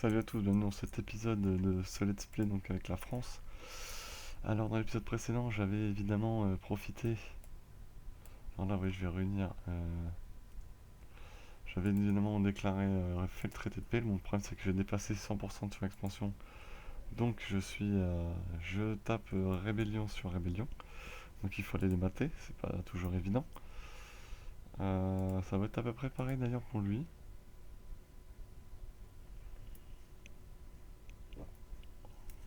Salut à tous, bienvenue dans cet épisode de ce let's play donc avec la France. Alors dans l'épisode précédent j'avais évidemment profité. Alors là oui je vais réunir. J'avais évidemment déclaré fait le traité de paix. Mon problème c'est que j'ai dépassé 100% sur l'expansion. Donc je tape rébellion sur rébellion. Donc il faut aller les mater, c'est pas toujours évident. Ça va être à peu près pareil d'ailleurs pour lui.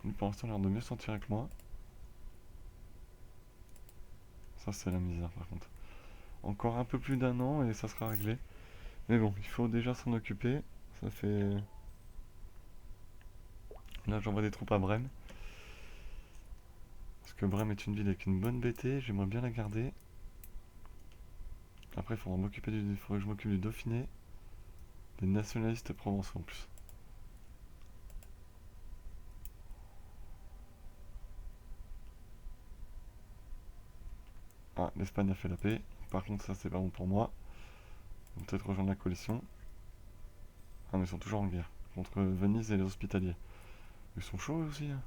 Lui pour l'instant il a l'air de mieux sentir avec moi. Ça c'est la misère par contre. Encore un peu plus d'un an et ça sera réglé. Mais bon, il faut déjà s'en occuper. Ça fait. Là, j'envoie des troupes à Brême. Parce que Brême est une ville avec une bonne BT. J'aimerais bien la garder. Après, il faudra faudrait que je m'occupe du Dauphiné. Des nationalistes provençaux en plus. Ah, l'Espagne a fait la paix. Par contre, ça, c'est pas bon pour moi. Ils vont peut-être rejoindre la coalition. Ah, mais ils sont toujours en guerre. Contre Venise et les Hospitaliers. Ils sont chauds eux aussi, hein.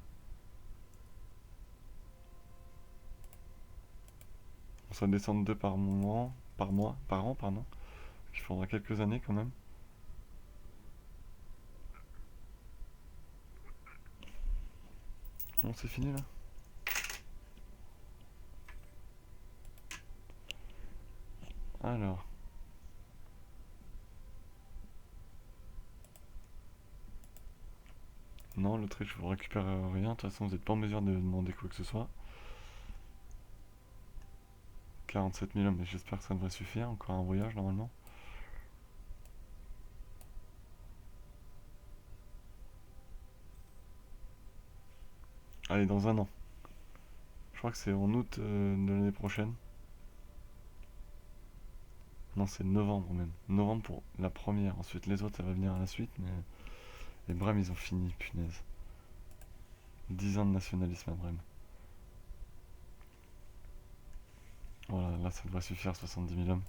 Ça va descendre deux par mois. Par an, pardon. Il faudra quelques années quand même. Bon, c'est fini là. Alors. Non, l'Autriche, vous récupérez rien. De toute façon, vous n'êtes pas en mesure de demander quoi que ce soit. 47 000 hommes, mais j'espère que ça devrait suffire. Encore un voyage normalement. Allez, dans un an. Je crois que c'est en août de l'année prochaine. Non, c'est novembre même. Novembre pour la première. Ensuite, les autres, ça va venir à la suite. Mais les Brême, ils ont fini, punaise. 10 ans de nationalisme à Brême. Voilà, là, ça devrait suffire, 70 000 hommes.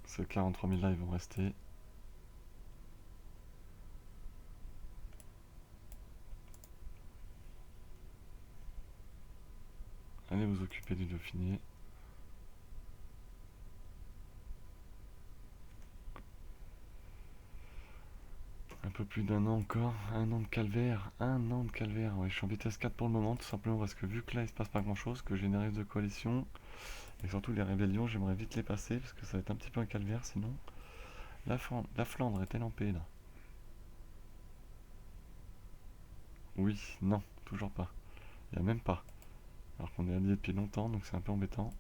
Ces 43 000 là, ils vont rester. Allez vous occuper du Dauphiné. Un peu plus d'un an encore, un an de calvaire, un an de calvaire. Ouais, je suis en vitesse 4 pour le moment, tout simplement parce que vu que là il se passe pas grand chose, que j'ai une risque de coalition, et surtout les rébellions, j'aimerais vite les passer parce que ça va être un petit peu un calvaire sinon. La Flandre est-elle en paix là? Oui, non, toujours pas. Il y a même pas. Alors qu'on est alliés depuis longtemps, donc c'est un peu embêtant.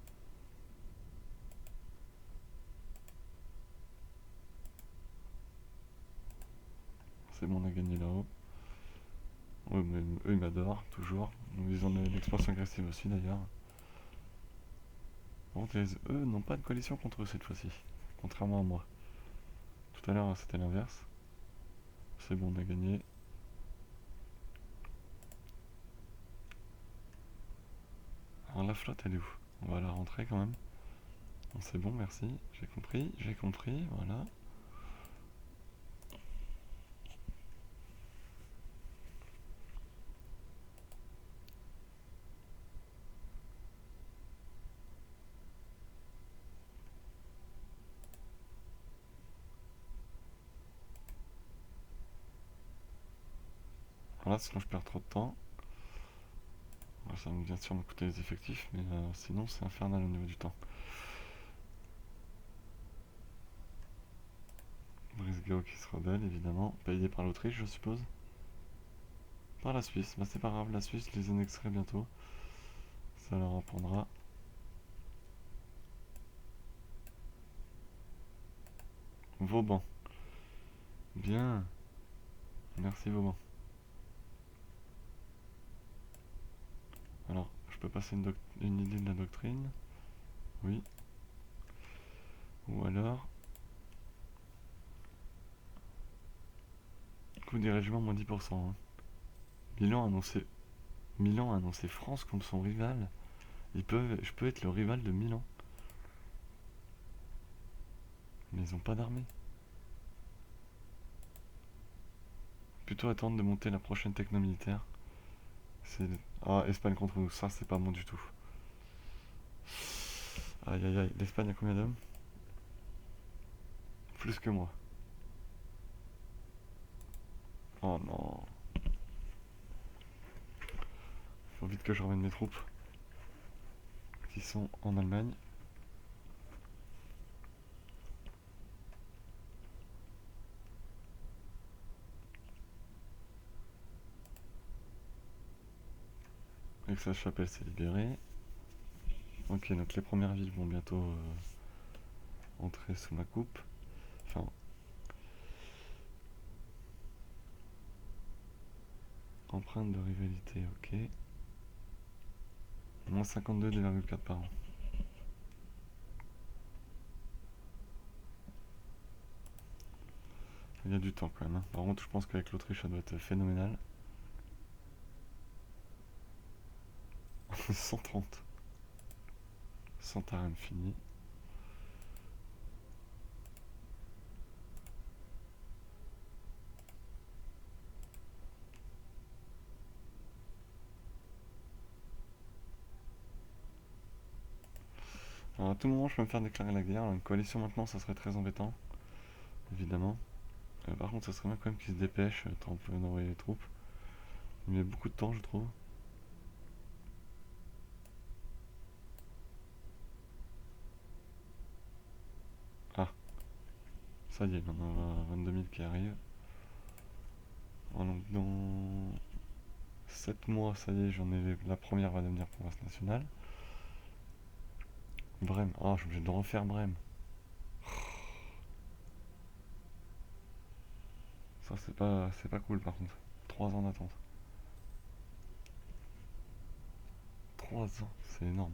C'est bon, on a gagné là-haut. Ouais, mais eux ils m'adorent, toujours. Ils ont de l'expansion agressive aussi d'ailleurs. Par contre, eux n'ont pas de coalition contre eux cette fois-ci, contrairement à moi. Tout à l'heure c'était l'inverse. C'est bon, on a gagné. Alors la flotte elle est où? On va la rentrer quand même. Bon, c'est bon, merci. J'ai compris, voilà. Voilà, sinon je perds trop de temps. Ça va bien sûr me coûter les effectifs, mais sinon c'est infernal au niveau du temps. Brisgau qui se rebelle, évidemment. Payé par l'Autriche, je suppose. Par la Suisse. Bah c'est pas grave, la Suisse les annexerait bientôt. Ça leur apprendra. Vauban. Bien. Merci Vauban. Alors, je peux passer une idée de la doctrine. Oui. Ou alors... Coût des régiments, moins 10%. Hein. Milan a annoncé France contre son rival. Je peux être le rival de Milan. Mais ils ont pas d'armée. Plutôt attendre de monter la prochaine techno militaire. C'est... Ah, Espagne contre nous, ça c'est pas bon du tout. Aïe aïe aïe, l'Espagne a combien d'hommes? Plus que moi. Oh non. Faut vite que je ramène mes troupes. Qui sont en Allemagne. Aix-la-Chapelle s'est libérée. Ok, donc les premières villes vont bientôt entrer sous ma coupe. Enfin, empreinte de rivalité, ok. Moins 52, 2,4 par an. Il y a du temps quand même. Hein. Par contre, je pense qu'avec l'Autriche, ça doit être phénoménal. 130. Santarém fini. Alors à tout moment, je peux me faire déclarer la guerre. Alors, une coalition maintenant, ça serait très embêtant. Évidemment. Par contre, ça serait bien quand même qu'ils se dépêchent. Tant on peut envoyer les troupes. Il met beaucoup de temps, je trouve. Ah, ça y est, on en a 22 000 qui arrivent. Donc dans 7 mois, ça y est, la première va devenir province nationale. Brême. Ah, je suis obligé de refaire Brême. Ça, c'est pas cool par contre. 3 ans d'attente. 3 ans, c'est énorme.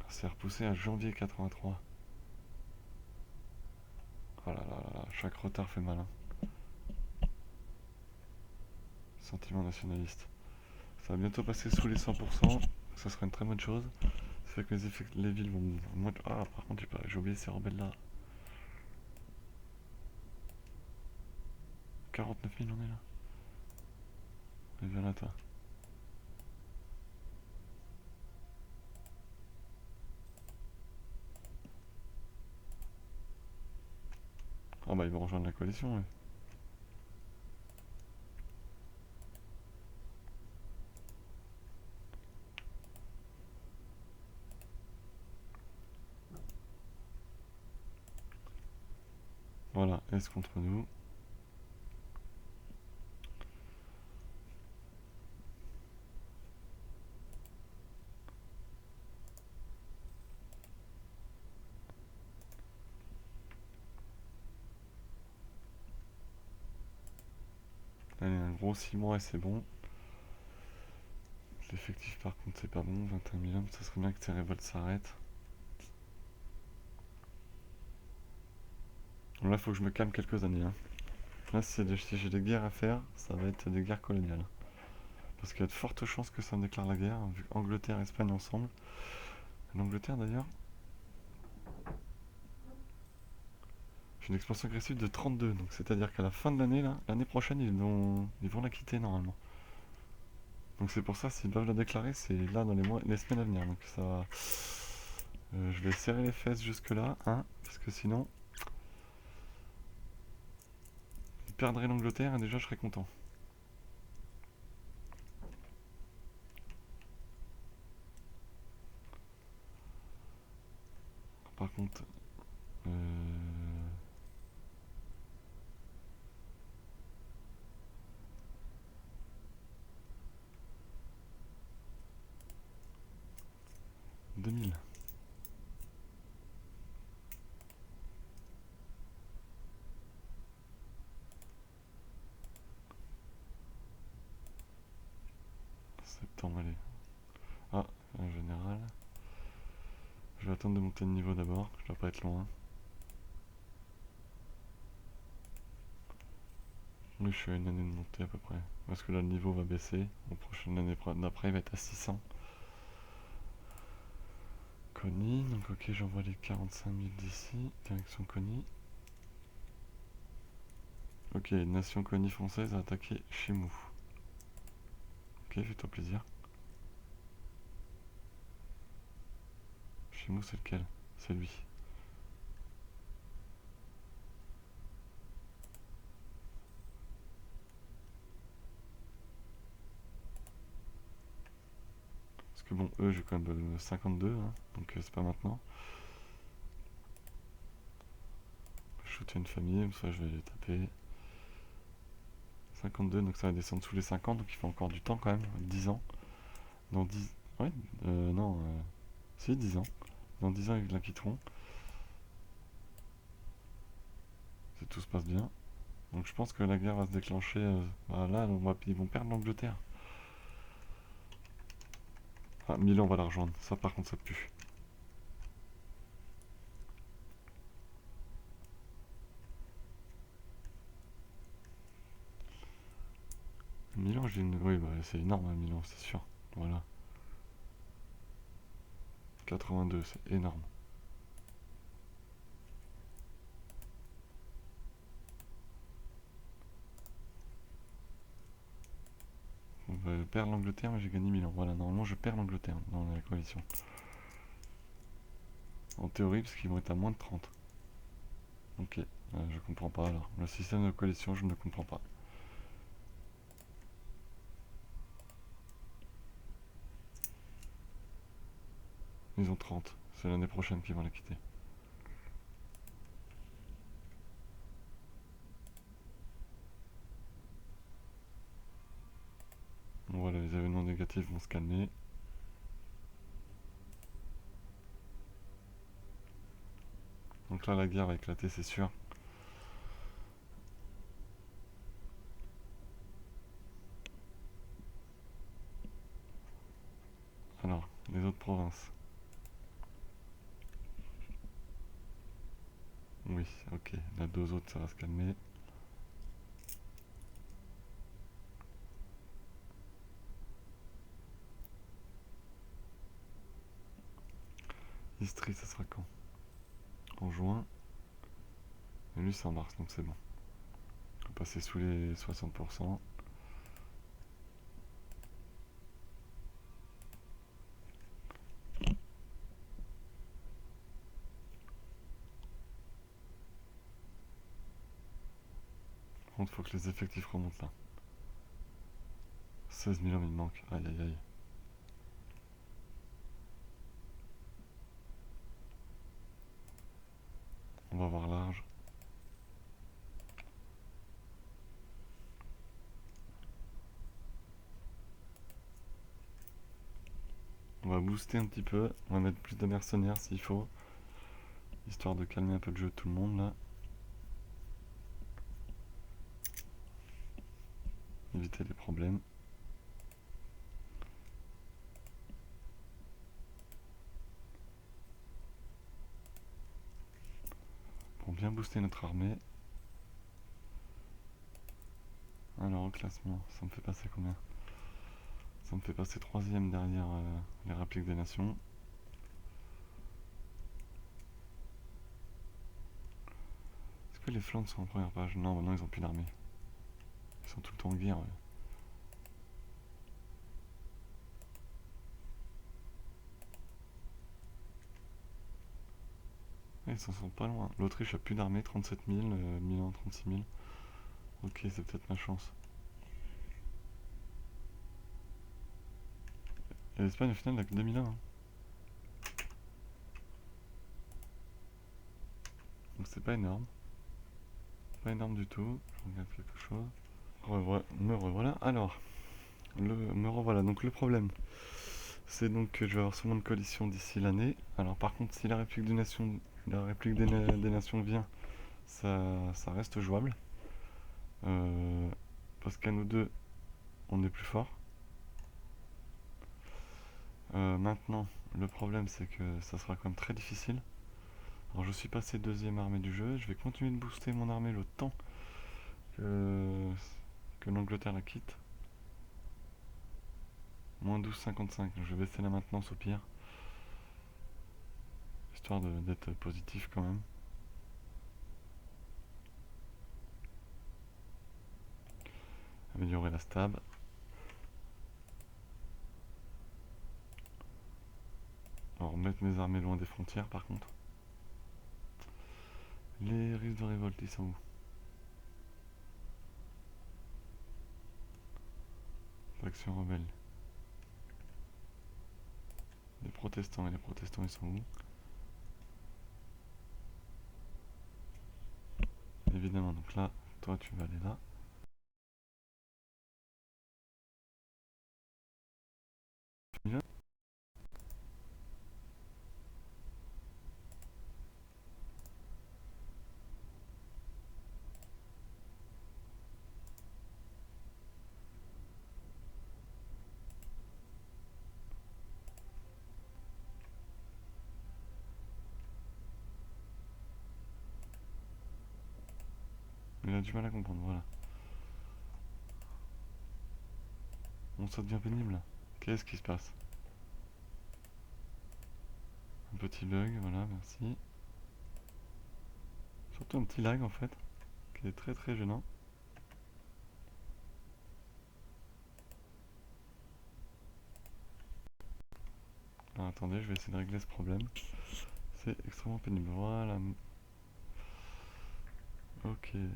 C'est repoussé à janvier 83. Oh là là là, chaque retard fait mal. Hein. Sentiment nationaliste. Ça va bientôt passer sous les 100%. Ça serait une très bonne chose. Ça fait que les villes vont moins. Ah, par contre, j'ai oublié ces rebelles là. 49 000 on est là. Et viens là, toi. Ah bah, ils vont rejoindre la coalition, ouais. Voilà, Est contre nous. Allez, un gros 6 mois et c'est bon. L'effectif par contre c'est pas bon, 21 000 hommes, ça serait bien que ces révoltes s'arrêtent. Bon, là faut que je me calme quelques années. Hein. Là si j'ai des guerres à faire, ça va être des guerres coloniales. Parce qu'il y a de fortes chances que ça me déclare la guerre, vu Angleterre et Espagne ensemble. L'Angleterre d'ailleurs, j'ai une expansion agressive de 32, donc c'est-à-dire qu'à la fin de l'année, l'année prochaine, ils vont la quitter normalement. Donc c'est pour ça, s'ils doivent la déclarer, c'est là dans les semaines à venir. Donc ça, je vais serrer les fesses jusque là, hein, parce que sinon, ils perdraient l'Angleterre et déjà je serais content. Par contre, euh, 2000. Septembre, allez. Ah, un général. Je vais attendre de monter de niveau d'abord, je dois pas être loin. Oui, je suis à une année de montée à peu près. Parce que là, le niveau va baisser. La prochaine année d'après, il va être à 600. Connie, donc ok, j'envoie les 45 000 d'ici. Direction Connie. Ok, nation Connie française a attaqué Chimou. Ok, fais-toi plaisir. Chimou, c'est lequel? C'est lui. Parce que bon, eux, j'ai quand même 52, hein, donc c'est pas maintenant. Je soutiens une famille, ça je vais les taper. 52, donc ça va descendre sous les 50, donc il faut encore du temps quand même, 10 ans. Dans 10... Ouais, non, si, 10 ans. Dans 10 ans, ils la quitteront. Si tout se passe bien. Donc je pense que la guerre va se déclencher. Là, ils vont perdre l'Angleterre. Ah, Milan va la rejoindre. Ça, par contre, ça pue. Milan, j'ai une. Oui, bah, c'est énorme, hein, Milan, c'est sûr. Voilà. 82, c'est énorme. On va perdre l'Angleterre, mais j'ai gagné Milan. Voilà, normalement, je perds l'Angleterre dans la coalition. En théorie, parce qu'ils vont être à moins de 30. Ok, je comprends pas alors. Le système de coalition, je ne comprends pas. Ils ont 30. C'est l'année prochaine qu'ils vont la quitter. Bon, voilà, les événements négatifs vont se calmer. Donc là, la guerre va éclater, c'est sûr. Alors, les autres provinces. Oui, ok. La deux autres, ça va se calmer. Istrie, ça sera quand? En juin. Et lui, c'est en mars, donc c'est bon. On va passer sous les 60%. Par contre, faut que les effectifs remontent là. 16 000 hommes, il manque. Aïe aïe aïe. On va voir large. On va booster un petit peu. On va mettre plus de mercenaires s'il faut. Histoire de calmer un peu le jeu de tout le monde là. Éviter les problèmes. Pour bien booster notre armée. Alors au classement, ça me fait passer combien? Ça me fait passer troisième derrière les répliques des nations. Est-ce que les Flandres sont en première page? Non, maintenant ils ont plus d'armée. Ils sont tout le temps en guerre. Ouais. Ils s'en sont pas loin. L'Autriche a plus d'armée, 37 000, Milan 36 000. Ok, c'est peut-être ma chance. Et l'Espagne au final n'a que 2001. Hein. Donc c'est pas énorme. Pas énorme du tout. Je regarde quelque chose. Me revoilà. Alors, me revoilà. Donc le problème, c'est donc que je vais avoir sûrement une coalition d'ici l'année. Alors par contre, si la République des Nations, des Nations vient, ça reste jouable. Parce qu'à nous deux, on est plus fort. Maintenant, le problème c'est que ça sera quand même très difficile. Alors je suis passé deuxième armée du jeu, je vais continuer de booster mon armée le temps que que l'Angleterre la quitte. Moins 12,55. Je vais baisser la maintenance au pire. Histoire d'être positif quand même. Améliorer la stab. Alors mettre mes armées loin des frontières par contre. Les risques de révolte, ils sont où? Faction rebelle. Les protestants, et les protestants ils sont où? Évidemment, donc là, toi tu vas aller là. Il a du mal à comprendre, voilà. Bon, ça devient pénible là. Qu'est-ce qui se passe? Un petit bug, voilà, merci. Surtout un petit lag en fait, qui est très très gênant. Alors attendez, je vais essayer de régler ce problème. C'est extrêmement pénible, voilà. Ok. Je vais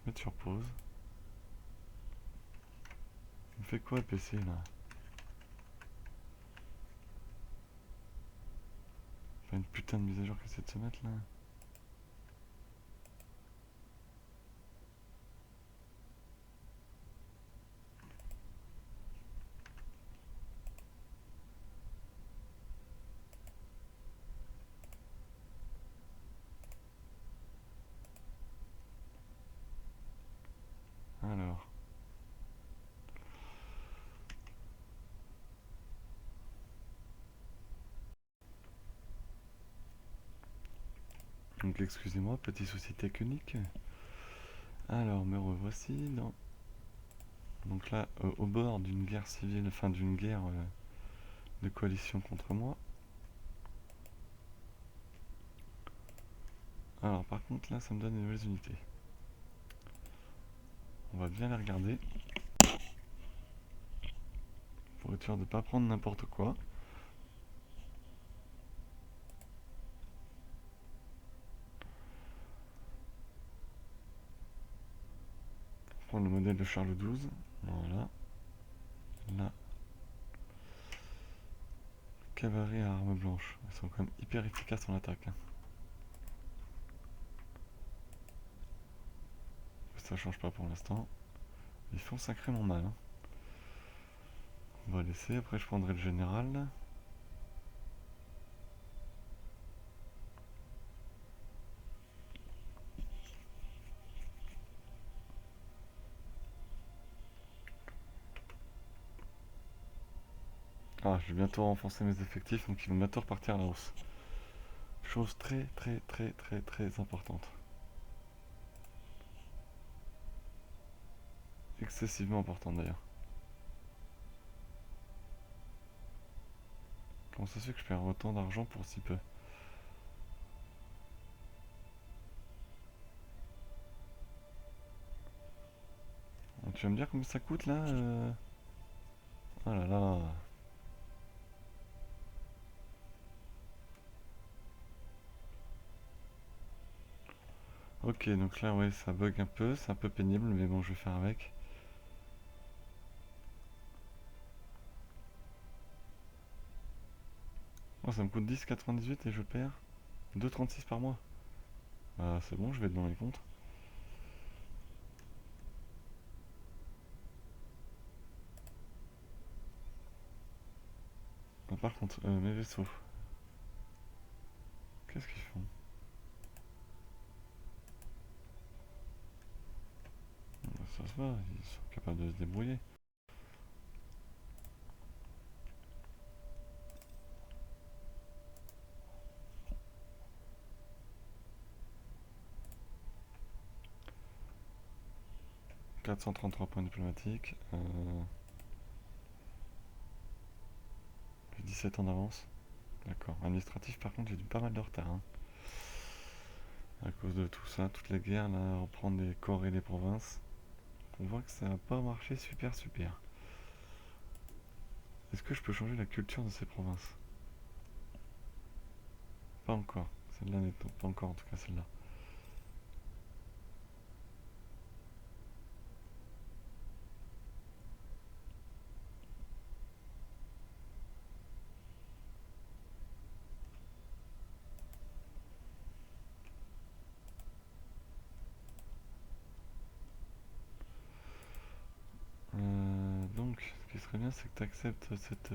mettre sur pause. Il me fait quoi le PC là? Pas une putain de mise à jour qui essaie de se mettre là. Alors. Donc excusez-moi, petit souci technique. Alors, me revoici dans... Donc là, au bord d'une guerre civile, enfin d'une guerre de coalition contre moi. Alors par contre là, ça me donne des nouvelles unités. On va bien les regarder. Pour être sûr de ne pas prendre n'importe quoi. Prendre le modèle de Charles XII. Voilà. Là. Cavalerie à armes blanches. Ils sont quand même hyper efficaces en attaque. Hein. Ça change pas pour l'instant. Ils font sacrément mal. Hein. On va laisser. Après, je prendrai le général. Ah, je vais bientôt renforcer mes effectifs, donc ils vont bientôt repartir à la hausse. Chose très très très très très importante. Excessivement importante d'ailleurs. Comment ça se fait que je perds autant d'argent pour si peu? Tu vas me dire combien ça coûte là Oh là là. Ok, donc là ouais, ça bug un peu, c'est un peu pénible, mais bon, je vais faire avec. Oh, ça me coûte 10,98 et je perds 2,36 par mois. Bah c'est bon, je vais être dans les comptes. Bah, par contre, mes vaisseaux, qu'est-ce qu'ils font? Bah, ça se va, ils sont capables de se débrouiller. 433 points diplomatiques. J'ai 17 ans d'avance. D'accord. Administratif, par contre, j'ai du pas mal de retard. Hein. À cause de tout ça, toutes les guerres, là, reprendre des corps et des provinces. On voit que ça n'a pas marché super. Est-ce que je peux changer la culture de ces provinces? Pas encore. Celle-là n'est pas encore, en tout cas, celle-là. Donc, ce qui serait bien, c'est que tu acceptes cette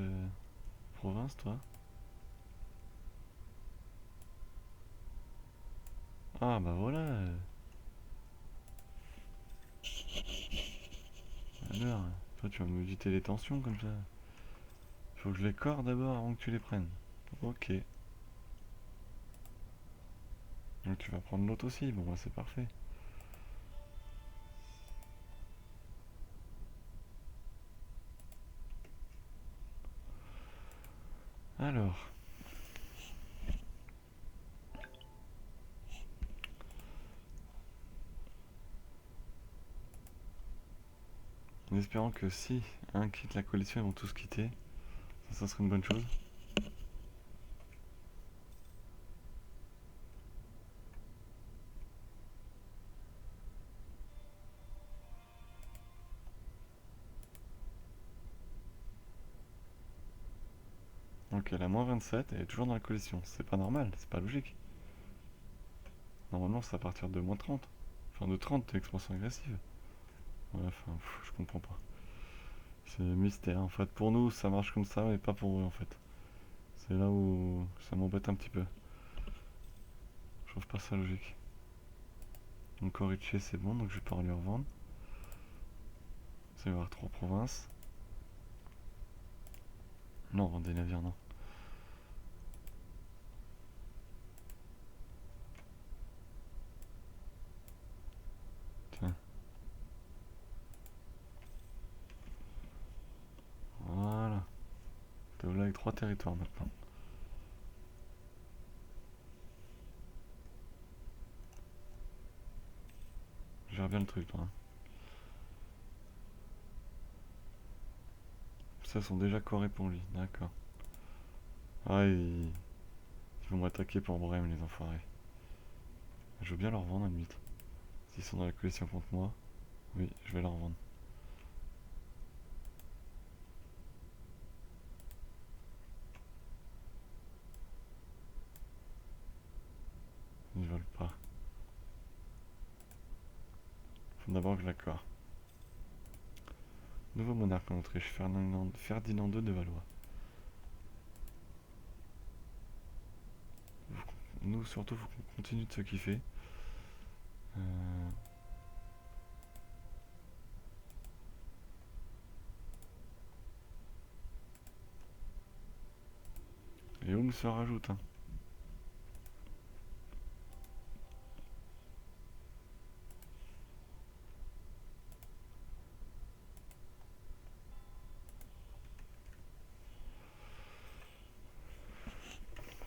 province, toi. Ah, bah voilà. Alors, toi, tu vas m'éviter les tensions comme ça. Faut que je les corps d'abord avant que tu les prennes. Ok. Donc, tu vas prendre l'autre aussi. Bon, bah, c'est parfait. Alors. En espérant que si un quitte la coalition, ils vont tous quitter. Ça serait une bonne chose. Donc elle a moins 27 et elle est toujours dans la coalition. C'est pas normal, c'est pas logique. Normalement c'est à partir de moins 30. Enfin de 30, expansion agressive. Ouais, enfin, je comprends pas. C'est mystère en fait. Pour nous ça marche comme ça mais pas pour eux en fait. C'est là où ça m'embête un petit peu. Je trouve pas ça logique. Donc Corice c'est bon, donc je vais pouvoir lui revendre. Ça va y avoir 3 provinces. Non, vendre des navires non. Tiens. Voilà. T'es là avec 3 territoires maintenant. Gère bien le truc toi. Hein. Ça sont déjà corés pour lui, d'accord. Ah, ils vont m'attaquer pour Brême, les enfoirés. Je veux bien leur vendre à la limite. S'ils sont dans la coalition contre moi, oui, je vais leur vendre. Ils veulent pas. Faut d'abord que je l'accorde. Nouveau monarque en Autriche, Ferdinand II de Valois. Nous, surtout, faut qu'on continue de se kiffer. Euh, Et Oum se rajoute. Hein.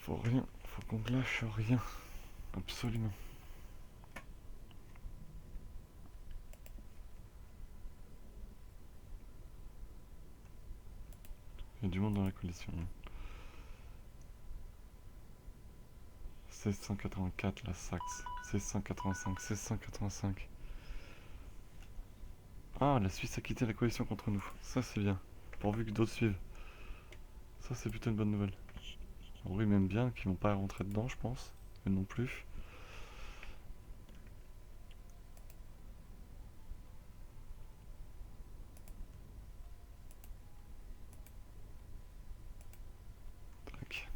Faut rien, faut qu'on lâche rien. Absolument. Il y a du monde dans la coalition. Hein. 1684 la Saxe. 1685, 1685. Ah, la Suisse a quitté la coalition contre nous. Ça c'est bien. Pourvu que d'autres suivent. Ça c'est plutôt une bonne nouvelle. Oui, même bien, qu'ils vont pas rentrer dedans, je pense. Eux non plus. Tac.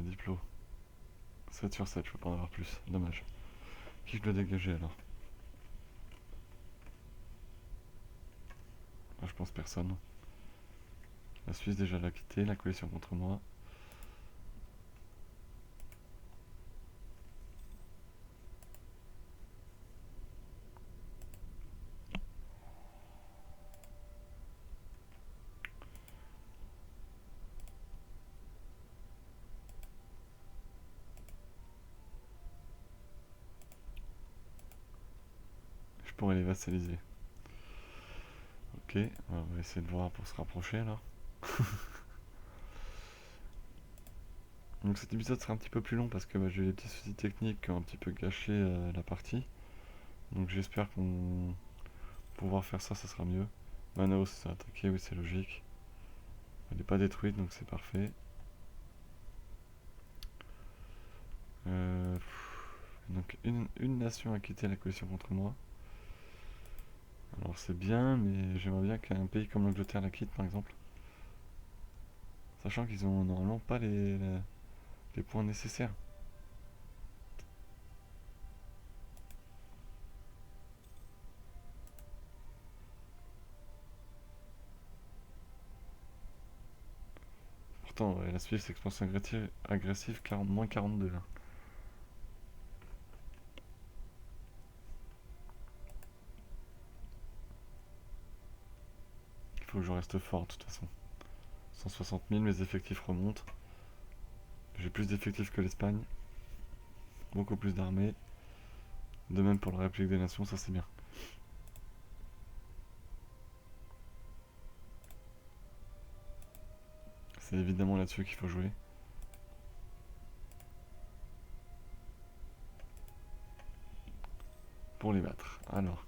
Diplo. 7 sur 7, je peux pas en avoir plus. Dommage. Qui je dois dégager alors? Ah, je pense personne. La Suisse déjà l'a quitté, la coalition contre moi. pourrait les vassaliser. Ok, on va essayer de voir pour se rapprocher alors. Donc cet épisode sera un petit peu plus long parce que j'ai eu des petits soucis techniques qui ont un petit peu gâché la partie. Donc j'espère qu'on pouvoir faire ça, ça sera mieux. Manos s'est attaqué, oui c'est logique. Elle n'est pas détruite donc c'est parfait. Donc une nation a quitté la coalition contre moi. Alors c'est bien, mais j'aimerais bien qu'un pays comme l'Angleterre la quitte par exemple. Sachant qu'ils ont normalement pas les points nécessaires. Pourtant, ouais, la Suisse, expansion agressive, moins 42 là. Il faut que je reste fort de toute façon. 160 000, mes effectifs remontent. J'ai plus d'effectifs que l'Espagne. Beaucoup plus d'armées. De même pour la République des Nations, ça c'est bien. C'est évidemment là-dessus qu'il faut jouer. Pour les battre. Alors.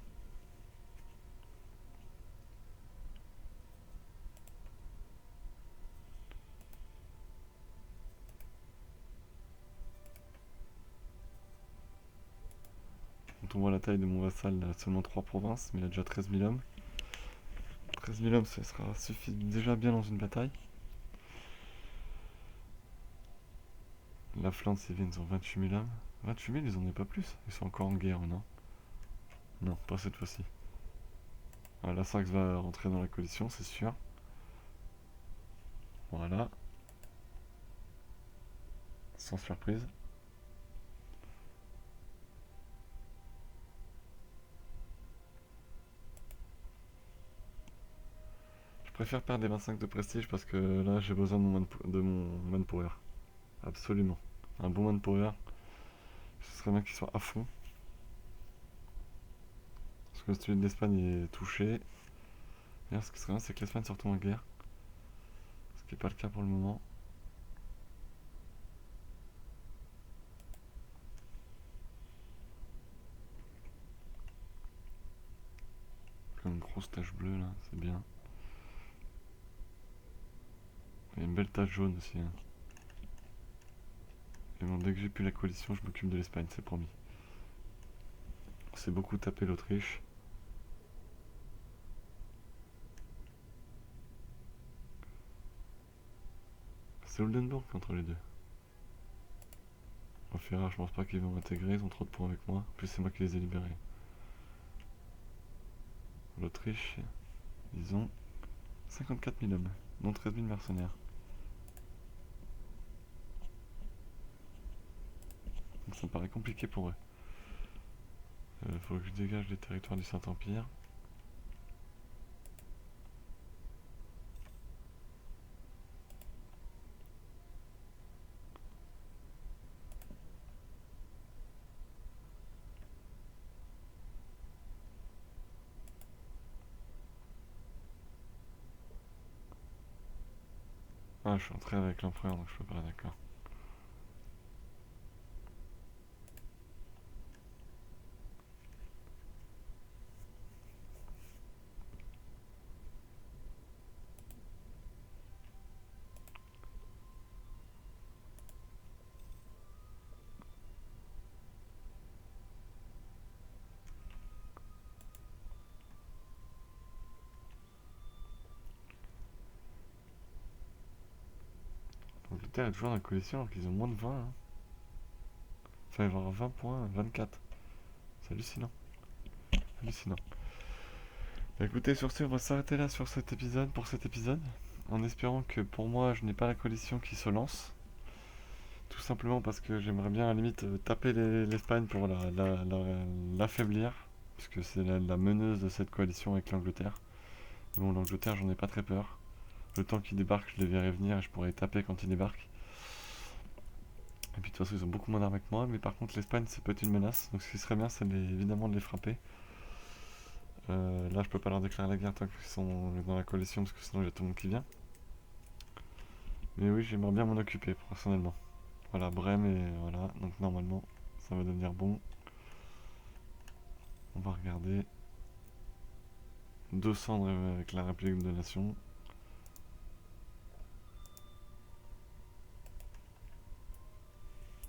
Quand on voit la taille de mon vassal, il a seulement 3 provinces, mais il a déjà 13 000 hommes. 13 000 hommes, ça sera déjà bien dans une bataille. La Flandre, ils ont 28 000 hommes. 28 000, ils en ont pas plus. Ils sont encore en guerre, non? Non, pas cette fois-ci. Ah, la Saxe va rentrer dans la coalition, c'est sûr. Voilà. Sans surprise. Je préfère perdre les 25 de prestige parce que là j'ai besoin de mon manpower. Absolument. Un bon manpower. Ce serait bien qu'il soit à fond. Parce que celui de l'Espagne est touché. D'ailleurs, ce qui serait bien, c'est que l'Espagne se retourne en guerre. Ce qui n'est pas le cas pour le moment. Comme une grosse tache bleue là, c'est bien. Il y a une belle tache jaune aussi. Hein. Et bon, dès que j'ai plus la coalition, je m'occupe de l'Espagne, c'est promis. C'est beaucoup taper l'Autriche. C'est Oldenburg entre les deux. Au Ferrat, je pense pas qu'ils vont m'intégrer, ils ont trop de points avec moi. En plus, c'est moi qui les ai libérés. L'Autriche, ils ont 54 000 hommes, dont 13 000 mercenaires. Donc ça me paraît compliqué pour eux. Faut que je dégage les territoires du Saint-Empire. Ah, je suis entré avec l'empereur, donc je peux pas, d'accord. L'Angleterre est toujours dans la coalition alors qu'ils ont moins de 20. Hein. Enfin, il va y avoir 20 points, 24. C'est hallucinant. Hallucinant. Bah, écoutez, sur ce, on va s'arrêter là sur cet épisode, pour cet épisode. En espérant que pour moi, je n'ai pas la coalition qui se lance. Tout simplement parce que j'aimerais bien à la limite taper l'Espagne pour l'affaiblir. Puisque c'est la meneuse de cette coalition avec l'Angleterre. Bon, l'Angleterre, j'en ai pas très peur. Le temps qu'ils débarquent, je les verrai venir et je pourrai taper quand ils débarquent. Et puis de toute façon, ils ont beaucoup moins d'armes que moi. Mais par contre, l'Espagne, c'est peut-être une menace. Donc ce qui serait bien, c'est évidemment de les frapper. Là, je peux pas leur déclarer la guerre tant qu'ils sont dans la coalition, parce que sinon il y a tout le monde qui vient. Mais oui, j'aimerais bien m'en occuper, personnellement. Voilà, Brême, et voilà. Donc normalement, ça va devenir bon. On va regarder. 200 avec la République de Nation.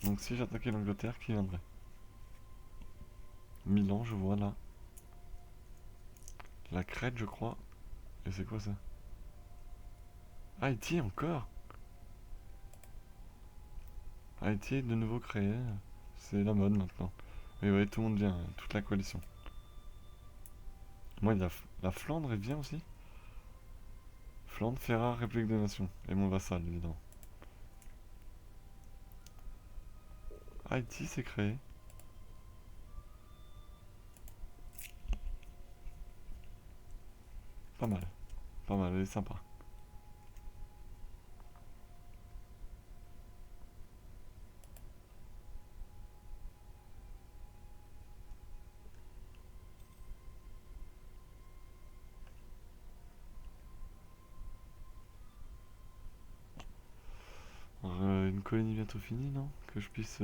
Donc si j'attaquais l'Angleterre, qui viendrait? Milan, je vois là. La Crète, je crois. Et c'est quoi ça? Haïti encore? Haïti est de nouveau créé. C'est la mode maintenant. Et ouais, tout le monde vient, toute la coalition. Moi, il y a la Flandre, elle vient aussi. Flandre, Ferrare, République des Nations. Et mon vassal, évidemment. Haïti, c'est créé. Pas mal. Pas mal, elle est sympa. Alors, une colonie bientôt finie, non? Que je puisse...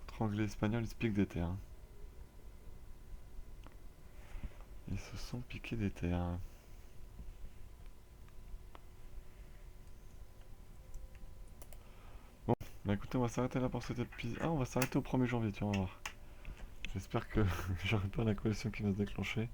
Entre anglais et espagnol, ils se piquent des terres. Ils se sont piqués des terres. Bon, bah écoutez, on va s'arrêter là pour cet épisode. Ah, on va s'arrêter au 1er janvier, tiens, on va voir. J'espère que j'aurai pas la coalition qui va se déclencher.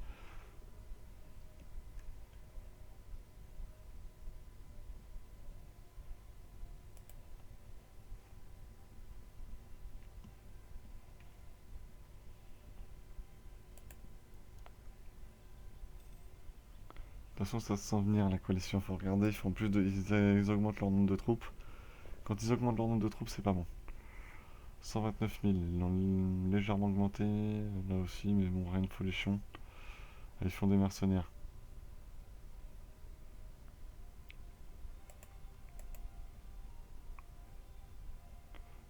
De toute façon, ça se sent venir, la coalition, faut regarder, ils font plus de... Ils augmentent leur nombre de troupes. Quand ils augmentent leur nombre de troupes, c'est pas bon. 129 000, ils l'ont légèrement augmenté, là aussi, mais bon, rien de folichon. Ils font des mercenaires.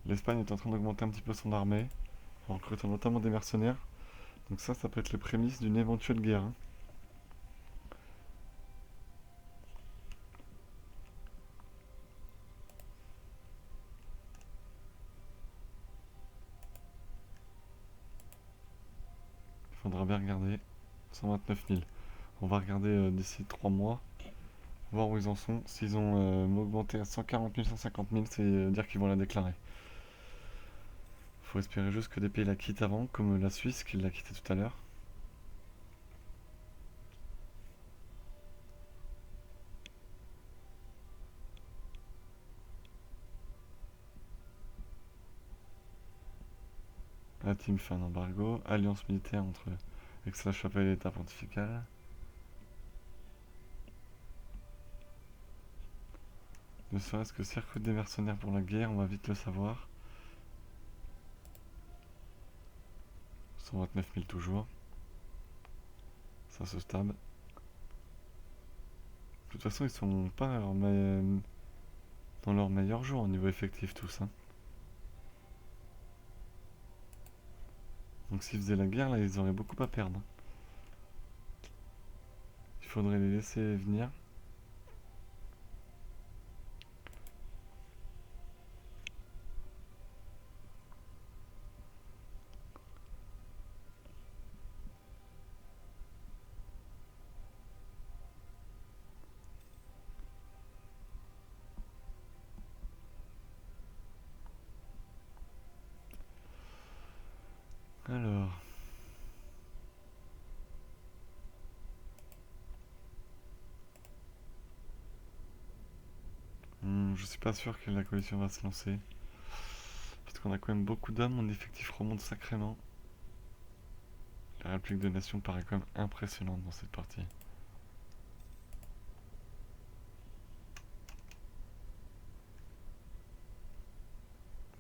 L'Espagne est en train d'augmenter un petit peu son armée, en recrutant notamment des mercenaires. Donc ça peut être les prémices d'une éventuelle guerre, hein. Il faudra bien regarder. 129 000. On va regarder d'ici 3 mois, voir où ils en sont. S'ils ont augmenté à 140 000, 150 000, c'est dire qu'ils vont la déclarer. Faut espérer juste que des pays la quittent avant, comme la Suisse qui l'a quitté tout à l'heure. La team fait un embargo. Alliance militaire entre Aix-la-Chapelle et l'État pontifical. Ne serait-ce que s'ils recrutent des mercenaires pour la guerre, on va vite le savoir. 129 000 toujours. Ça se stable. De toute façon, ils sont pas dans leur meilleur jour au niveau effectif tous, hein. Donc s'ils faisaient la guerre, là, ils auraient beaucoup à perdre. Il faudrait les laisser venir. Alors... je suis pas sûr que la coalition va se lancer. Parce qu'on a quand même beaucoup d'hommes, mon effectif remonte sacrément. La République de Nation paraît quand même impressionnante dans cette partie.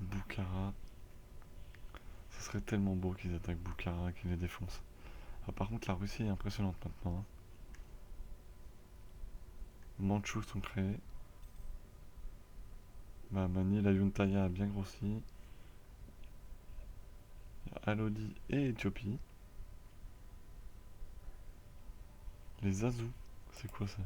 Boukhara. Ce serait tellement beau qu'ils attaquent Boukhara, qu'ils les défoncent. Ah, par contre, la Russie est impressionnante maintenant, hein. Mandchous sont créés. Bah, Mani, la Yuntaya a bien grossi. Alodi et Éthiopie. Les Azous, c'est quoi ça?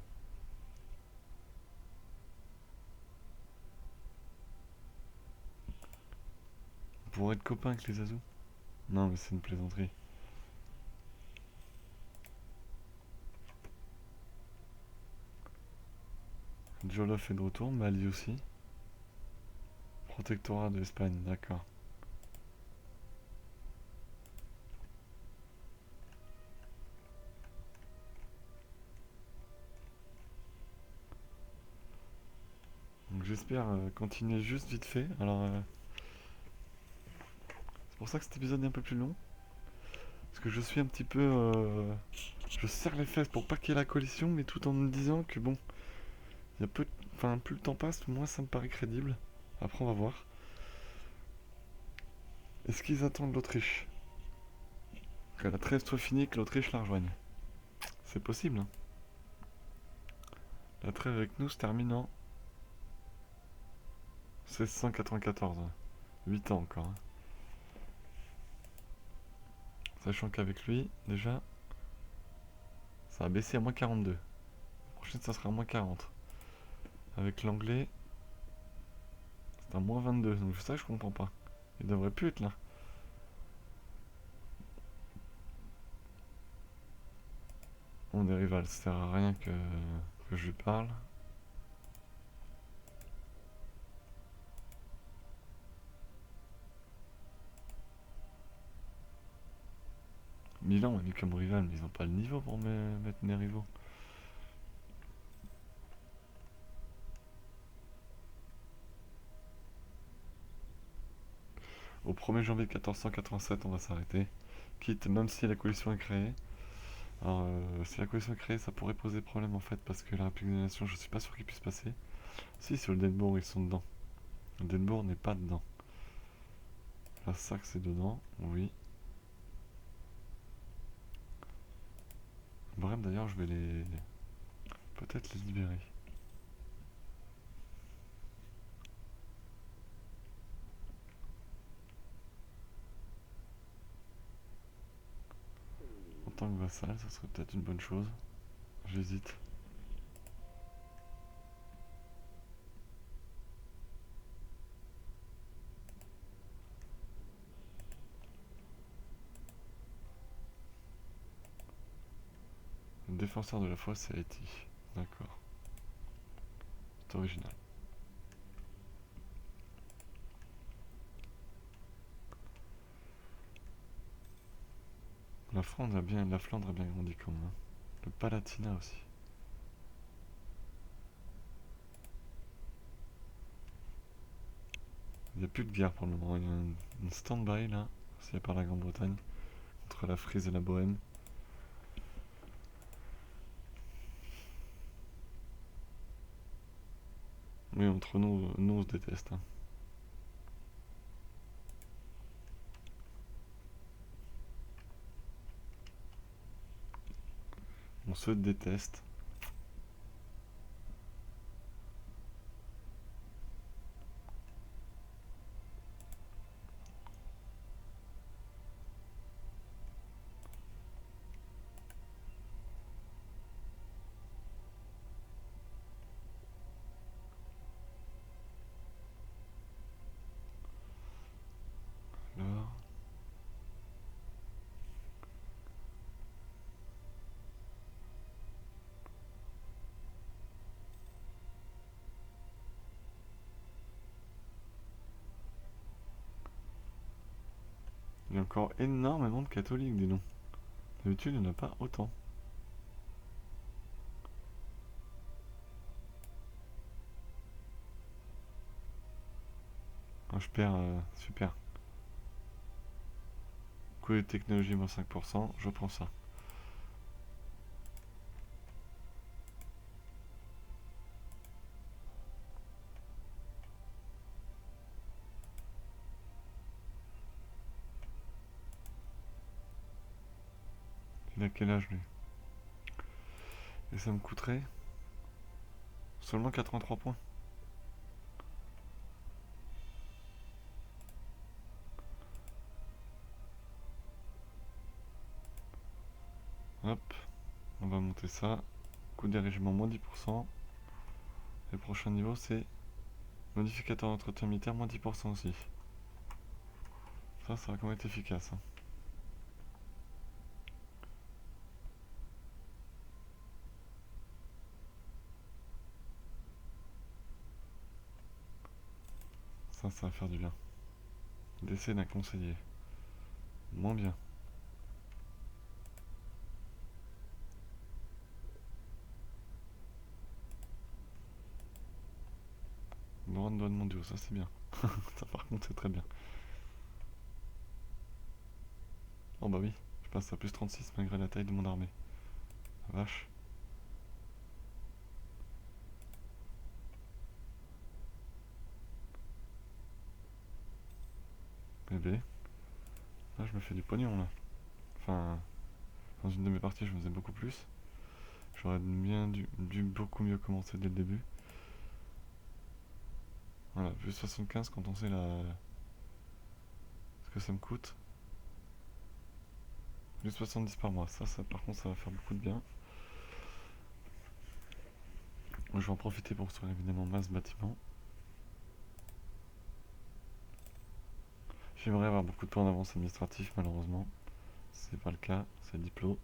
On pourrait être copains avec les Azous? Non, mais c'est une plaisanterie. Jolof est de retour, Mali aussi. Protectorat de l'Espagne, d'accord. Donc j'espère continuer juste vite fait. Alors, c'est pour ça que cet épisode est un peu plus long. Parce que je suis un petit peu... je serre les fesses pour pas qu'il y ait la coalition, mais tout en me disant que bon, il y a peu... Enfin, plus le temps passe, moins ça me paraît crédible. Après, on va voir. Est-ce qu'ils attendent l'Autriche? Que la trêve soit finie, que l'Autriche la rejoigne. C'est possible, hein. La trêve avec nous se termine en 1694. 8 ans encore, hein. Sachant qu'avec lui, déjà, ça a baissé à moins 42. La prochaine, ça sera à moins 40. Avec l'anglais, c'est à moins 22. Donc ça, je comprends pas. Il devrait plus être là. On est rival, ça sert à rien que je lui parle. Milan est mis comme rival, mais ils ont pas le niveau pour mettre mes rivaux. Au 1er janvier 1487, on va s'arrêter. Quitte, même si la coalition est créée. Alors, si la coalition est créée, ça pourrait poser problème en fait, parce que la République des Nations, je suis pas sûr qu'il puisse passer. Si, sur le Denbourg, ils sont dedans. Le Denbourg n'est pas dedans. La Saxe est dedans, oui. Bref, d'ailleurs, je vais les... peut-être les libérer. En tant que vassal, ça serait peut-être une bonne chose. J'hésite. Le défenseur de la foi, c'est Haïti. D'accord. C'est original. La Flandre a bien grandi quand même, hein. Le Palatinat aussi. Il n'y a plus de guerre pour le moment. Il y a une stand-by là, s'il y a par la Grande-Bretagne, entre la Frise et la Bohême. Oui, entre nous, on se déteste, hein. On se déteste. Alors, il y a encore énormément de catholiques, dis donc. D'habitude, il n'y en a pas autant. Ah, je perds, super. Coût de technologie moins 5%, je prends ça. Il a quel âge lui? Et ça me coûterait seulement 83 points. Hop, on va monter ça. Coût des régiments moins 10%. Et le prochain niveau c'est modificateur d'entretien militaire moins 10% aussi. Ça va quand même être efficace. Hein. Ça va faire du bien. Décès d'un conseiller. Moins bien. Droit de douane mondiaux, ça c'est bien. Ça par contre c'est très bien. Oh bah oui, je passe à plus 36 malgré la taille de mon armée. Vache. Bébé. Là je me fais du pognon là. Enfin, dans une de mes parties je me faisais beaucoup plus. J'aurais bien dû beaucoup mieux commencer dès le début. Voilà, plus 75 quand on sait ce que ça me coûte. Plus 70 par mois, ça par contre ça va faire beaucoup de bien. Je vais en profiter pour construire évidemment masse bâtiment. J'aimerais avoir beaucoup de points d'avance administratif malheureusement. C'est pas le cas, c'est diplôme.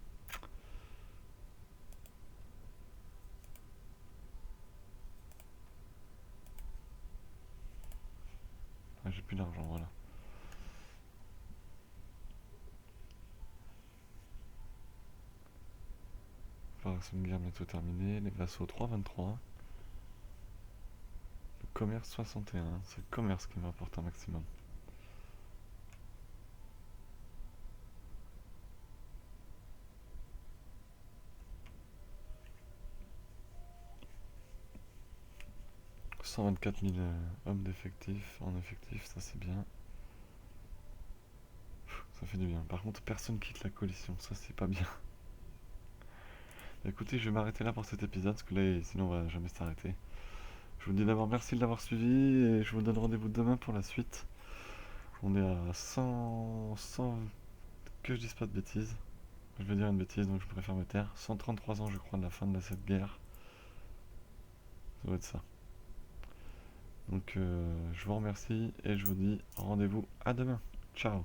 Ah, j'ai plus d'argent, voilà. Opération de guerre bientôt terminée. Les vassaux 3,23. Le commerce 61. C'est le commerce qui me rapporte un maximum. « 124 000 hommes d'effectifs en effectif, ça c'est bien. Ça fait du bien. Par contre, personne quitte la coalition, ça c'est pas bien. Écoutez, je vais m'arrêter là pour cet épisode, parce que là, sinon on va jamais s'arrêter. Je vous dis d'abord merci de l'avoir suivi, et je vous donne rendez-vous demain pour la suite. On est à 100 que je dise pas de bêtises. Je vais dire une bêtise, donc je préfère me taire. 133 ans, je crois, de la fin de cette guerre. Ça doit être ça. Donc je vous remercie et je vous dis rendez-vous à demain. Ciao.